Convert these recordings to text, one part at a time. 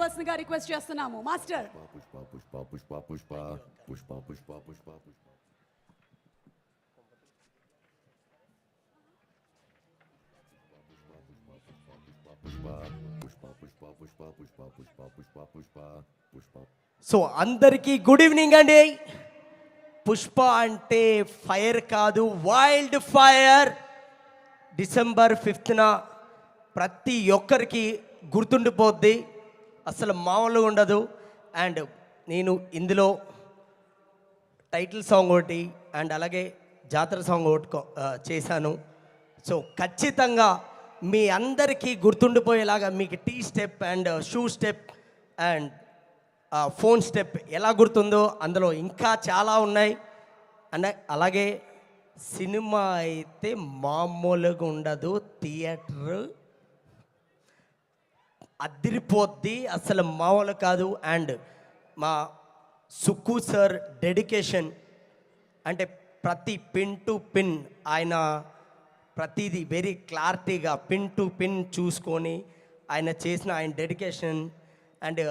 రావాల్సిందిగా రిక్వెస్ట్ చేస్తున్నాము. Master Pushpa Pushpa Pushpa Pushpa Pushpa Pushpa Pushpa Pushpa so అందరికీ గుడ్ ఈవినింగ్ అండి. పుష్ప అంటే ఫైర్ కాదు, వైల్డ్ ఫైర్. డిసెంబర్ 5న ప్రతి ఒక్కరికి గుర్తుండిపోద్ది, అసలు మామూలుగా ఉండదు. అండ్ నేను ఇందులో టైటిల్ సాంగ్ ఒకటి అండ్ అలాగే జాతర సాంగ్ ఒకటి చేశాను. సో ఖచ్చితంగా మీ అందరికీ గుర్తుండిపోయేలాగా మీకు T step and shoe step and phone step ఎలా గుర్తుందో అందులో ఇంకా చాలా ఉన్నాయి. అండ్ అలాగే సినిమా అయితే మామూలుగా ఉండదు, థియేటర్ అదిరిపోద్ది, అసలు మామూలు కాదు. అండ్ మా సుక్కు సార్ డెడికేషన్ అంటే ప్రతి పిన్ టు పిన్ ఆయన ప్రతిదీ వెరీ క్లారిటీగా పిన్ టు పిన్ చూసుకొని ఆయన చేసిన ఆయన డెడికేషన్. అండ్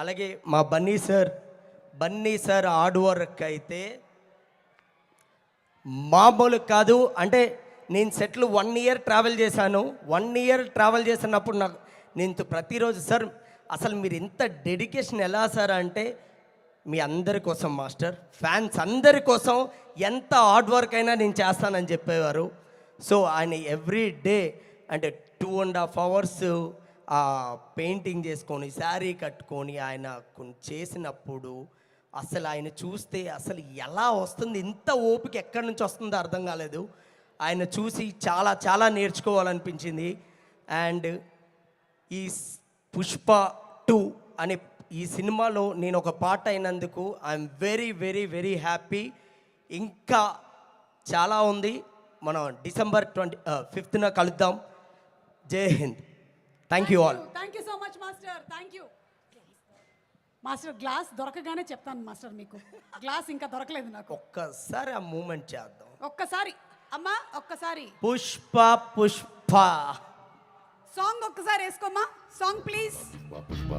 అలాగే మా బన్నీ సార్ హార్డ్ వర్క్ అయితే మామూలు కాదు. అంటే నేను సెట్లు 1 ఇయర్ ట్రావెల్ చేశాను. 1 ఇయర్ ట్రావెల్ చేసినప్పుడు నాకు నేను ప్రతిరోజు సార్ అసలు మీరు ఇంత డెడికేషన్ ఎలా సార్ అంటే మీ అందరి కోసం మాస్టర్, ఫ్యాన్స్ అందరి కోసం ఎంత హార్డ్ వర్క్ అయినా నేను చేస్తానని చెప్పేవారు. సో ఆయన ఎవ్రీ డే అంటే 2.5 hours పెయింటింగ్ చేసుకొని శారీ కట్టుకొని ఆయన చేసినప్పుడు అసలు ఆయన చూస్తే అసలు ఎలా వస్తుంది, ఇంత ఓపిక ఎక్కడి నుంచి వస్తుందో అర్థం కాలేదు. ఆయన చూసి చాలా చాలా నేర్చుకోవాలనిపించింది. అండ్ ఈ పుష్ప 2 అనే ఈ సినిమాలో నేను ఒక పార్ట్ అయినందుకు I'm very very very happy. ఇంకా చాలా ఉంది. మనం డిసెంబర్ 5న కలుద్దాం. Jai Hind. Thank you all. Thank you so much master. Thank you master. Glass దొరకగానే చెప్తాను మాస్టర్, మీకు గ్లాస్ ఇంకా దొరకలేదు నాకు. ఒక్కసారి ఆ మూమెంట్ చేద్దాం. ఒక్కసారి అమ్మా, ఒక్కసారి పుష్ప పుష్ప సాంగ్ ఒక్కసారి వేసుకోమ్మా. Song please. పుష్ప